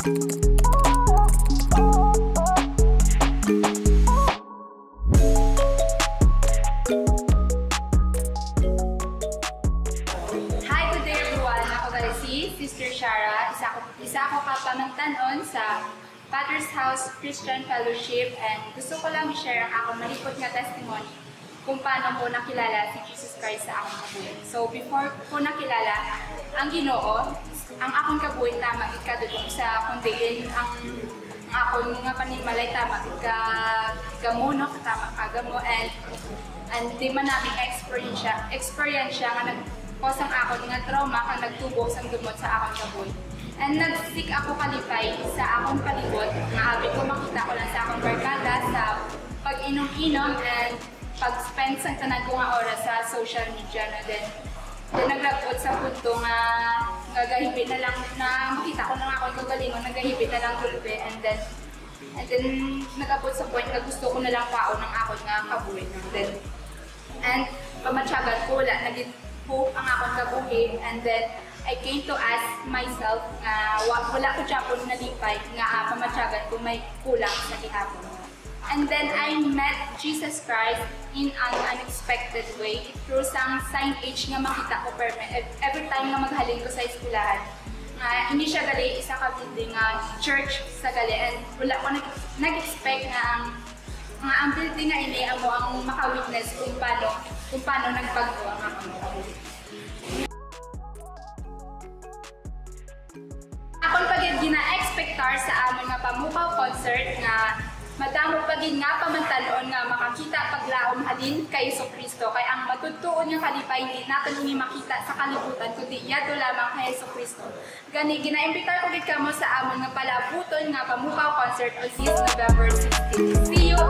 Sister Shara, isa ako kapamangtanon sa Father's House Christian Fellowship, and gusto ko lang i-share ang akong malipot nga testimony kung paano ko nakilala si Jesus Christ sa akong kabuhi. So before ko nakilala ang Ginoo, ang akong kabuhi tama ikadulong sa kundiin ang akong nga panimalay tama gamuno tama kagamo, and di man namin experience nga nagposang ako nga trauma kang nagtubo sa dumot sa akong kabuhi. And nagsik ako kalipay sa akong palibot, nga ko makita ko lang sa akong barkada sa pag-inom-inom and pag-spend sa tanan ko nga oras sa social media na din. Then naglabot sa punto nga gagahibit na lang na makita ko na akong kagalingon, nagahibit na lang gulpe, and then nagabot sa point na gusto ko na lang pao ng akong nga kabuhi. And pamatyagan ko, wala naging hope ang akong kabuhi, and then I came to ask myself nga wala ko Japon nalipay nga pamatyagan ko may kulang sa gihapon. And then I met Jesus Christ in an unexpected way through sang sign age nga makita ko every time nga maghalin ko sa eskwelahan. Hindi siya gali isa ka building nga church sa gali, and wala ko nag-expect nga ang building nga ini amo ang maka-witness kung paano nagbago ang akong kabuhi. Akong pagid gina-expectar sa amon nga pamukaw concert nga madamo pagid nga pamantalon nga makakita paglaom halin kay Jesucristo, kay ang matudtuon nga kalipay hindi naton ni makita sa kalibutan kundi yadto lamang kay Jesucristo. Gani gina-imbitar ko gid kamo sa amon nga palabuton nga pamukaw concert on 6 November 16. See you!